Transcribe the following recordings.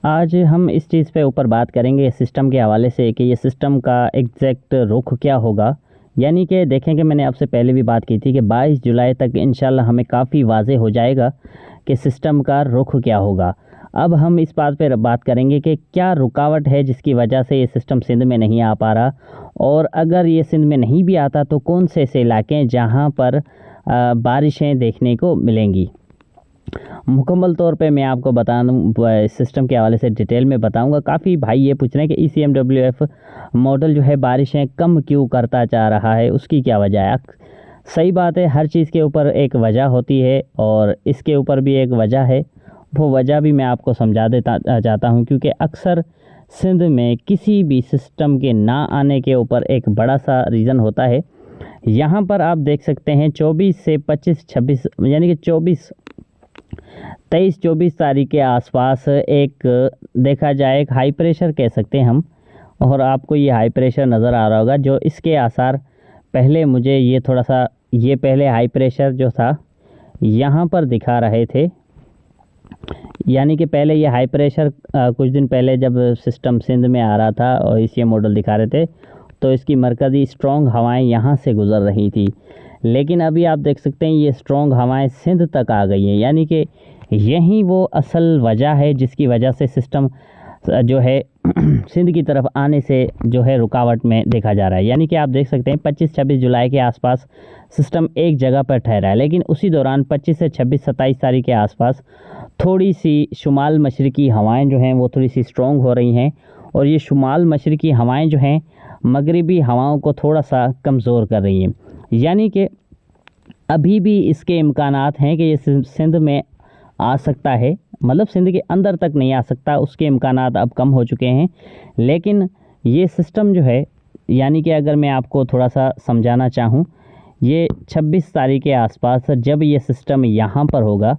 आज हम इस चीज़ पे ऊपर बात करेंगे सिस्टम के हवाले से कि ये सिस्टम का एग्जैक्ट रुख क्या होगा। यानी कि देखेंगे, मैंने आपसे पहले भी बात की थी कि 22 जुलाई तक इंशाल्लाह हमें काफ़ी वाज़े हो जाएगा कि सिस्टम का रुख क्या होगा। अब हम इस बात पे बात करेंगे कि क्या रुकावट है जिसकी वजह से ये सिस्टम सिंध में नहीं आ पा रहा, और अगर ये सिंध में नहीं भी आता तो कौन से ऐसे इलाके हैं जहाँ पर बारिशें देखने को मिलेंगी। मुकम्मल तौर पे मैं आपको सिस्टम के हवाले से डिटेल में बताऊंगा। काफ़ी भाई ये पूछ रहे हैं कि ECMWF मॉडल जो है बारिशें कम क्यों करता जा रहा है, उसकी क्या वजह है। सही बात है, हर चीज़ के ऊपर एक वजह होती है और इसके ऊपर भी एक वजह है। वो वजह भी मैं आपको समझा देता चाहता हूँ, क्योंकि अक्सर सिंध में किसी भी सिस्टम के ना आने के ऊपर एक बड़ा सा रीज़न होता है। यहाँ पर आप देख सकते हैं 24 से 25 26 यानी कि 23-24 तारीख के आसपास एक देखा जाए एक हाई प्रेशर कह सकते हैं हम, और आपको ये हाई प्रेशर नज़र आ रहा होगा। जो इसके आसार पहले मुझे ये थोड़ा सा ये पहले हाई प्रेशर जो था यहाँ पर दिखा रहे थे। यानी कि पहले ये हाई प्रेशर कुछ दिन पहले जब सिस्टम सिंध में आ रहा था और इसी मॉडल दिखा रहे थे, तो इसकी मरकज़ी स्ट्रॉन्ग हवाएं यहाँ से गुज़र रही थी। लेकिन अभी आप देख सकते हैं ये स्ट्रॉन्ग हवाएं सिंध तक आ गई हैं। यानी कि यही वो असल वजह है जिसकी वजह से सिस्टम जो है सिंध की तरफ आने से जो है रुकावट में देखा जा रहा है। यानी कि आप देख सकते हैं 25-26 जुलाई के आसपास सिस्टम एक जगह पर ठहरा है, लेकिन उसी दौरान 25 से 26-27 तारीख के आसपास थोड़ी सी शुमाल मशरक़ी हवाएं जो हैं वो थोड़ी सी स्ट्रॉन्ग हो रही हैं, और ये शुमाल मशरक़ी हवाएं जो हैं मगरिबी हवाओं को थोड़ा सा कमज़ोर कर रही हैं। यानी कि अभी भी इसके इम्कानात हैं कि ये सिंध में आ सकता है, मतलब सिंध के अंदर तक नहीं आ सकता, उसके इम्कानात अब कम हो चुके हैं। लेकिन ये सिस्टम जो है, यानी कि अगर मैं आपको थोड़ा सा समझाना चाहूँ, ये 26 तारीख के आसपास जब ये सिस्टम यहाँ पर होगा,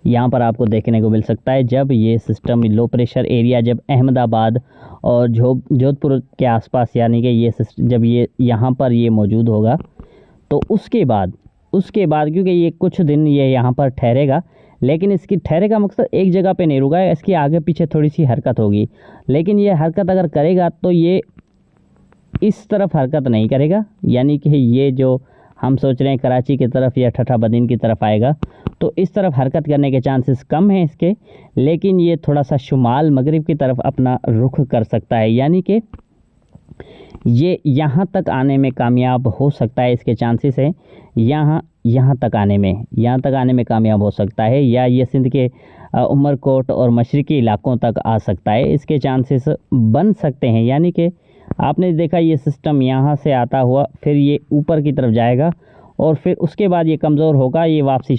यहाँ पर आपको देखने को मिल सकता है जब ये सिस्टम लो प्रेशर एरिया जब अहमदाबाद और जोधपुर के आसपास, यानी कि ये जब ये यहाँ पर ये मौजूद होगा, तो उसके बाद क्योंकि ये कुछ दिन ये यहाँ पर ठहरेगा, लेकिन इसकी ठहरे का मकसद एक जगह पे नहीं रुका है, इसकी आगे पीछे थोड़ी सी हरकत होगी। लेकिन ये हरकत अगर करेगा तो ये इस तरफ हरकत नहीं करेगा, यानी कि ये जो हम सोच रहे हैं कराची की तरफ या ठट्ठा बदीन की तरफ आएगा, तो इस तरफ हरकत करने के चांसेस कम हैं इसके। लेकिन ये थोड़ा सा शुमाल मगरिब की तरफ अपना रुख कर सकता है, यानी कि ये यहाँ तक आने में कामयाब हो सकता है, इसके चांसेस हैं। यहाँ तक आने में कामयाब हो सकता है, या ये सिंध के उमरकोट और मशरक़ी इलाकों तक आ सकता है, इसके चांसेस बन सकते हैं। यानी कि आपने देखा ये सिस्टम यहाँ से आता हुआ फिर ये ऊपर की तरफ जाएगा, और फिर उसके बाद ये कमज़ोर होगा, ये वापसी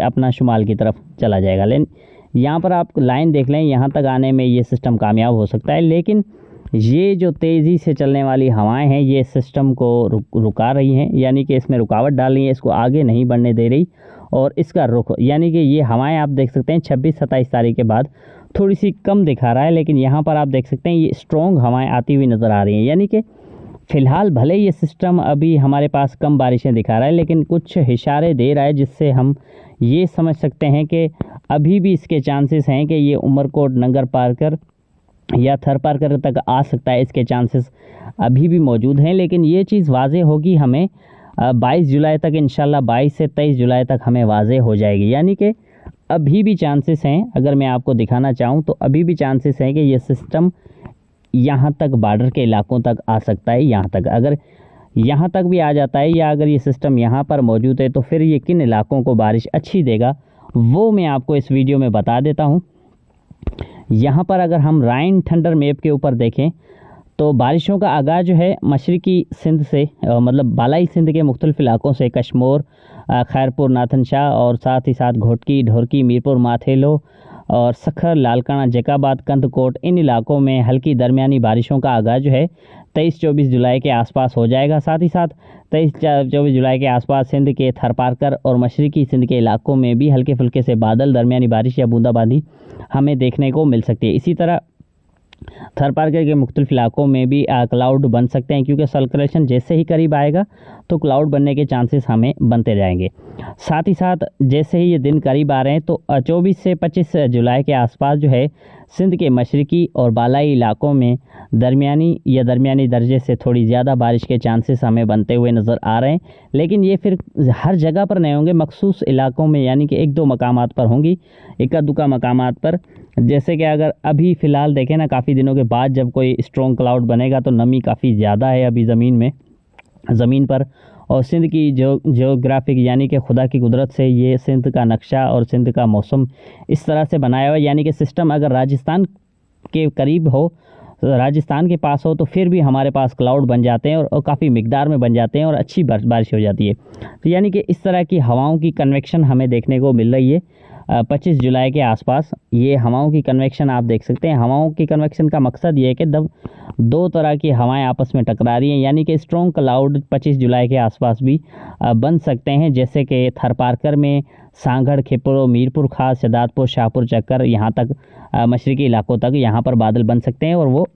अपना शुमाल की तरफ चला जाएगा। लेकिन यहाँ पर आप लाइन देख लें, यहाँ तक आने में ये सिस्टम कामयाब हो सकता है। लेकिन ये जो तेज़ी से चलने वाली हवाएं हैं ये सिस्टम को रुका रही हैं, यानी कि इसमें रुकावट डाल रही है, इसको आगे नहीं बढ़ने दे रही। और इसका रुख, यानी कि ये हवाएं आप देख सकते हैं 26-27 तारीख के बाद थोड़ी सी कम दिखा रहा है, लेकिन यहाँ पर आप देख सकते हैं ये स्ट्रॉन्ग हवाएं आती हुई नज़र आ रही हैं। यानी कि फ़िलहाल भले ये सिस्टम अभी हमारे पास कम बारिशें दिखा रहा है, लेकिन कुछ इशारे दे रहा है जिससे हम ये समझ सकते हैं कि अभी भी इसके चांसेस हैं कि ये उमरकोट, नंगर पार्कर या थर पार्कर तक आ सकता है, इसके चांसेस अभी भी मौजूद हैं। लेकिन ये चीज़ वाज़े होगी हमें 22 जुलाई तक, इंशाल्लाह 22 से 23 जुलाई तक हमें वाज़े हो जाएगी। यानी कि अभी भी चांसेस हैं, अगर मैं आपको दिखाना चाहूँ तो अभी भी चांसेस हैं कि ये सिस्टम यहाँ तक बॉर्डर के इलाकों तक आ सकता है। यहाँ तक अगर यहाँ तक भी आ जाता है, या अगर ये सिस्टम यहाँ पर मौजूद है, तो फिर ये किन इलाकों को बारिश अच्छी देगा वो मैं आपको इस वीडियो में बता देता हूँ। यहाँ पर अगर हम राइन थंडर मैप के ऊपर देखें तो बारिशों का आगाज़ जो है मशरक़ी सिंध से, मतलब बालाई सिंध के मुख्तलिफ इलाकों से, कश्मोर, खैरपुर, नाथन शाह और साथ ही साथ घोटकी, ढोरकी, मीरपुर, माथेलो और सखर, लालकाना, जैकाबाद, कंदकोट, इन इलाकों में हल्की दरमियानी बारिशों का आगाज़ जो है 23-24 जुलाई के आसपास हो जाएगा। साथ ही साथ 23-24 जुलाई के आसपास सिंध के थरपारकर और मशरक़ी सिंध के इलाकों में भी हल्के फुल्के से बादल, दरमियानी बारिश या बूंदाबांदी हमें देखने को मिल सकती है। इसी तरह थरपारकर के मुख्तलिफ इलाकों में भी क्लाउड बन सकते हैं, क्योंकि सर्कुलेशन जैसे ही करीब आएगा तो क्लाउड बनने के चांसेस हमें बनते जाएंगे। साथ ही साथ जैसे ही ये दिन करीब आ रहे हैं तो 24 से 25 जुलाई के आसपास जो है सिंध के मशरकी और बालाई इलाकों में दरमियानी दर्जे से थोड़ी ज़्यादा बारिश के चांसेस हमें बनते हुए नज़र आ रहे हैं। लेकिन ये फिर हर जगह पर नहीं होंगे, मखसूस इलाकों में, यानी कि एक दो मकामात पर होंगी, इक्का दुक्का मकामात पर। जैसे कि अगर अभी फ़िलहाल देखें ना, काफ़ी दिनों के बाद जब कोई स्ट्रॉन्ग क्लाउड बनेगा तो नमी काफ़ी ज़्यादा है अभी ज़मीन पर। और सिंध की जियोग्राफिक यानी कि खुदा की कुदरत से ये सिंध का नक्शा और सिंध का मौसम इस तरह से बनाया हुआ है, यानी कि सिस्टम अगर राजस्थान के करीब हो, राजस्थान के पास हो, तो फिर भी हमारे पास क्लाउड बन जाते हैं और काफ़ी मिकदार में बन जाते हैं और अच्छी बारिश हो जाती है। तो यानी कि इस तरह की हवाओं की कन्वेक्शन हमें देखने को मिल रही है 25 जुलाई के आसपास। ये हवाओं की कन्वेक्शन आप देख सकते हैं। हवाओं की कन्वेक्शन का मकसद ये है कि दो तरह की हवाएं आपस में टकरा रही हैं, यानी कि स्ट्रॉन्ग क्लाउड 25 जुलाई के आसपास भी बन सकते हैं। जैसे कि थरपारकर में, सांगड़, खिपरो, मीरपुर खास, शहदादपुर, शाहपुर चक्कर, यहाँ तक मशरकी इलाकों तक यहाँ पर बादल बन सकते हैं और वो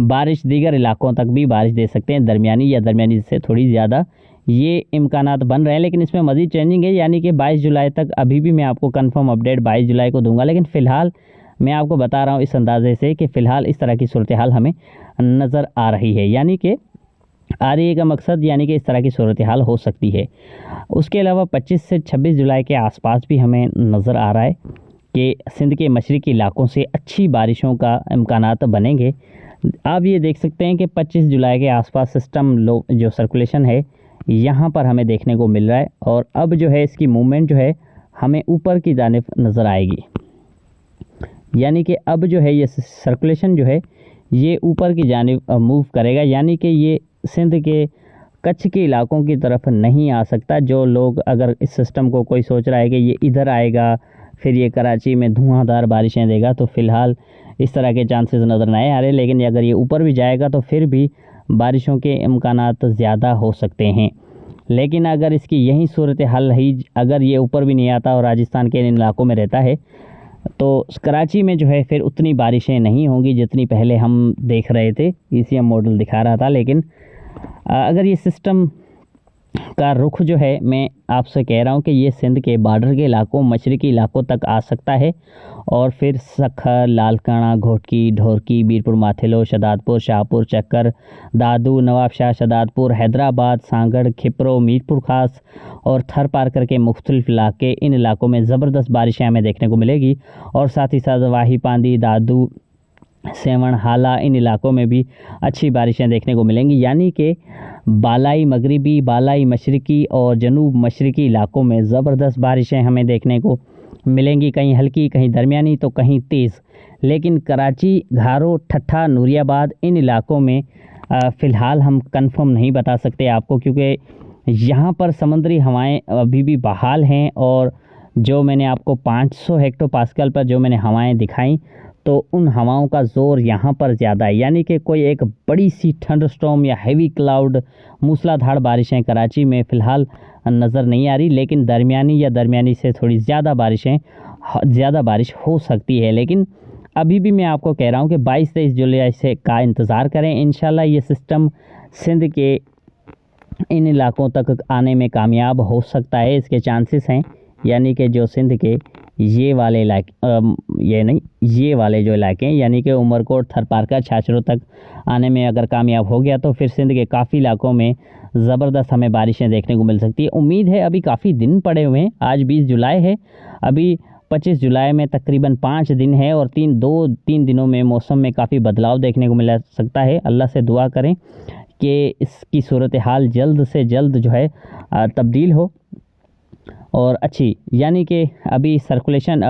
बारिश दीगर इलाकों तक भी बारिश दे सकते हैं, दरमियानी से थोड़ी ज़्यादा ये इम्कानात बन रहे हैं। लेकिन इसमें मज़ीद चेंजिंग है, यानी कि 22 जुलाई तक अभी भी मैं आपको कंफर्म अपडेट 22 जुलाई को दूंगा। लेकिन फ़िलहाल मैं आपको बता रहा हूँ इस अंदाजे से कि फ़िलहाल इस तरह की सूरत हाल हमें नज़र आ रही है, यानी कि आ रही है का मकसद यानी कि इस तरह की सूरत हाल हो सकती है। उसके अलावा 25 से 26 जुलाई के आसपास भी हमें नज़र आ रहा है कि सिंध के मशरकी इलाकों से अच्छी बारिशों का इम्कानात बनेंगे। आप ये देख सकते हैं कि 25 जुलाई के आसपास सिस्टम जो सर्कुलेशन है यहाँ पर हमें देखने को मिल रहा है, और अब जो है इसकी मूवमेंट जो है हमें ऊपर की जानिब नज़र आएगी, यानी कि अब जो है ये सर्कुलेशन जो है ये ऊपर की जानिब मूव करेगा, यानी कि ये सिंध के कच्छ के इलाकों की तरफ नहीं आ सकता। जो लोग अगर इस सिस्टम को कोई सोच रहा है कि ये इधर आएगा फिर ये कराची में धुआंधार बारिशें देगा, तो फ़िलहाल इस तरह के चांसेस नज़र नहीं आ रहे। लेकिन अगर ये ऊपर भी जाएगा तो फिर भी बारिशों के इम्कानात ज़्यादा हो सकते हैं। लेकिन अगर इसकी यही सूरत हाल रही, अगर ये ऊपर भी नहीं आता और राजस्थान के इन इलाकों में रहता है, तो कराची में जो है फिर उतनी बारिशें नहीं होंगी जितनी पहले हम देख रहे थे, ECM मॉडल दिखा रहा था। लेकिन अगर ये सिस्टम का रुख जो है, मैं आपसे कह रहा हूँ कि ये सिंध के बॉर्डर के इलाकों, मशरकी इलाकों तक आ सकता है, और फिर सखर, लालकाना, घोटकी, ढोरकी, बीरपुर माथेलो, शहदादपुर, शाहपुर चक्कर, दादू, नवाबशाह, शहदादपुर, हैदराबाद, सांगड़, खिपरो, मीरपुर खास और थरपारकर के मुख्तलिफ इलाके, इन इलाकों में ज़बरदस्त बारिशें हमें देखने को मिलेगी। और साथ ही साथ वाही पांदी, दादू, सेवन, हाला, इन इलाकों में भी अच्छी बारिशें देखने को मिलेंगी, यानी कि बालाई मगरिबी, बालाई मशरकी और जनूब मशरकी इलाकों में ज़बरदस्त बारिशें हमें देखने को मिलेंगी, कहीं हल्की, कहीं दरमियानी, तो कहीं तेज़। लेकिन कराची, घारो, ठट्ठा, नूरियाबाद, इन इलाकों में फ़िलहाल हम कंफर्म नहीं बता सकते आपको, क्योंकि यहाँ पर समुद्री हवाएं अभी भी बहाल हैं। और जो मैंने आपको 500 हेक्टोपास्कल पर जो मैंने हवाएं दिखाई, तो उन हवाओं का ज़ोर यहाँ पर ज़्यादा है, यानी कि कोई एक बड़ी सी थंडरस्टॉर्म या हैवी क्लाउड, मूसलाधार बारिशें कराची में फ़िलहाल नज़र नहीं आ रही। लेकिन दरमियानी से थोड़ी ज़्यादा बारिश हो सकती है। लेकिन अभी भी मैं आपको कह रहा हूँ कि 22-23 जुलाई से का इंतज़ार करें। इंशाल्लाह ये सिस्टम सिंध के इन इलाकों तक आने में कामयाब हो सकता है, इसके चांसेस हैं। यानी कि जो सिंध के ये वाले जो इलाके हैं, यानी कि उमरकोट, थरपारकर, छाछरों तक आने में अगर कामयाब हो गया तो फिर सिंध के काफ़ी इलाकों में ज़बरदस्त हमें बारिशें देखने को मिल सकती है। उम्मीद है, अभी काफ़ी दिन पड़े हुए हैं, आज 20 जुलाई है, अभी 25 जुलाई में तकरीबन 5 दिन है, और 3 दिनों में मौसम में काफ़ी बदलाव देखने को मिल सकता है। अल्लाह से दुआ करें कि इसकी सूरत हाल जल्द से जल्द जो है तब्दील हो और अच्छी, यानी कि अभी सर्कुलेशन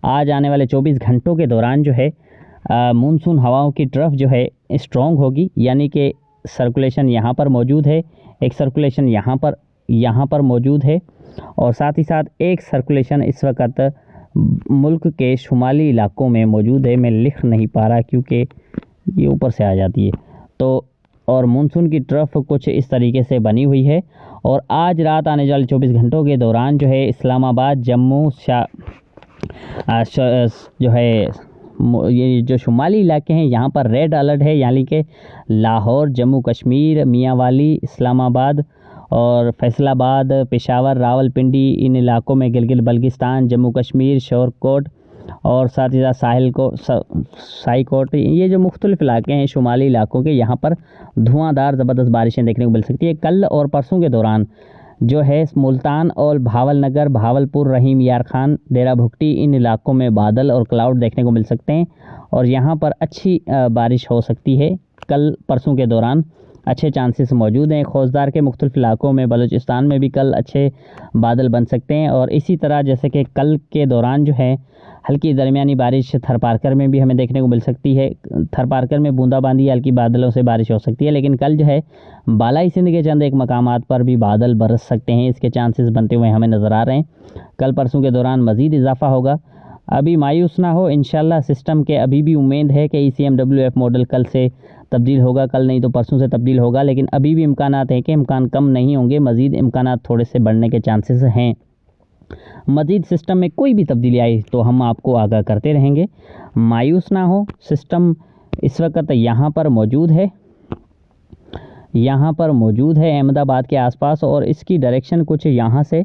आज आने वाले 24 घंटों के दौरान जो है मानसून हवाओं की तरफ जो है स्ट्रॉन्ग होगी, यानी कि सर्कुलेशन यहाँ पर मौजूद है, एक सर्कुलेशन यहाँ पर मौजूद है, और साथ ही साथ एक सर्कुलेशन इस वक्त मुल्क के शुमाली इलाकों में मौजूद है। मैं लिख नहीं पा रहा क्योंकि ये ऊपर से आ जाती है, तो और मानसून की तरफ कुछ इस तरीके से बनी हुई है। और आज रात आने वाले 24 घंटों के दौरान जो है इस्लामाबाद, जम्मू जो है ये जो शुमाली इलाके हैं यहाँ पर रेड अलर्ट है, यानी कि लाहौर, जम्मू कश्मीर, मियांवाली, इस्लामाबाद और फैसलाबाद, पेशावर, रावलपिंडी, इन इलाकों में गिलगित बल्तिस्तान, जम्मू कश्मीर, शोरकोट और साथ ही साथ साईकोट, ये जो मुख्तलिफ इलाके हैं शुमाली इलाकों के, यहाँ पर धुआंधार ज़बरदस्त बारिशें देखने को मिल सकती है। कल और परसों के दौरान जो है मुल्तान और भावलनगर, भावलपुर, रहीम यार खान, डेरा भुगटी, इन इलाकों में बादल और क्लाउड देखने को मिल सकते हैं और यहाँ पर अच्छी बारिश हो सकती है। कल परसों के दौरान अच्छे चांसेस मौजूद हैं। खौजदार के मुख्तलिफ इलाकों में, बलूचिस्तान में भी कल अच्छे बादल बन सकते हैं और इसी तरह जैसे कि कल के दौरान जो है हल्की दरमियानी बारिश थरपारकर में भी हमें देखने को मिल सकती है। थरपारकर में बूंदाबांदी, हल्की बादलों से बारिश हो सकती है, लेकिन कल जो है बालाई सिंध के चंद एक मकामात पर भी बादल बरस सकते हैं, इसके चांसेस बनते हुए हमें नज़र आ रहे हैं। कल परसों के दौरान मज़ीद इजाफा होगा। अभी मायूस ना हो, इंशाल्लाह सिस्टम के अभी भी उम्मीद है कि ECMWF मॉडल कल से तब्दील होगा, कल नहीं तो परसों से तब्दील होगा, लेकिन अभी भी इम्कानात हैं कि इम्कान कम नहीं होंगे, मज़ीद इम्कानात थोड़े से बढ़ने के चांसेस हैं। मज़ीद सिस्टम में कोई भी तब्दीली आई तो हम आपको आगाह करते रहेंगे। मायूस ना हो, सिस्टम इस वक्त यहाँ पर मौजूद है अहमदाबाद के आसपास और इसकी डायरेक्शन कुछ यहाँ से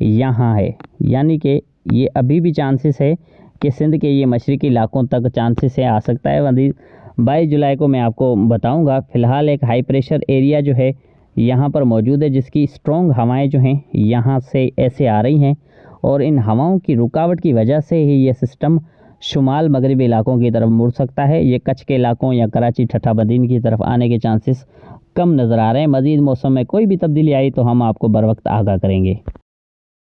यहाँ है, यानी कि ये अभी भी चांसेस है कि सिंध के ये मशरक़ी इलाकों तक चांसेस है आ सकता है। 22 जुलाई को मैं आपको बताऊंगा। फ़िलहाल एक हाई प्रेशर एरिया जो है यहाँ पर मौजूद है, जिसकी स्ट्रॉन्ग हवाएं जो हैं यहाँ से ऐसे आ रही हैं और इन हवाओं की रुकावट की वजह से ही ये सिस्टम शुमाल मगरबी इलाकों की तरफ मुड़ सकता है। ये कच्छ के इलाकों या कराची, ठट्ठा बदीन की तरफ आने के चांसेस कम नज़र आ रहे हैं। मज़ीद मौसम में कोई भी तब्दीली आई तो हम आपको बर वक्त आगाह करेंगे।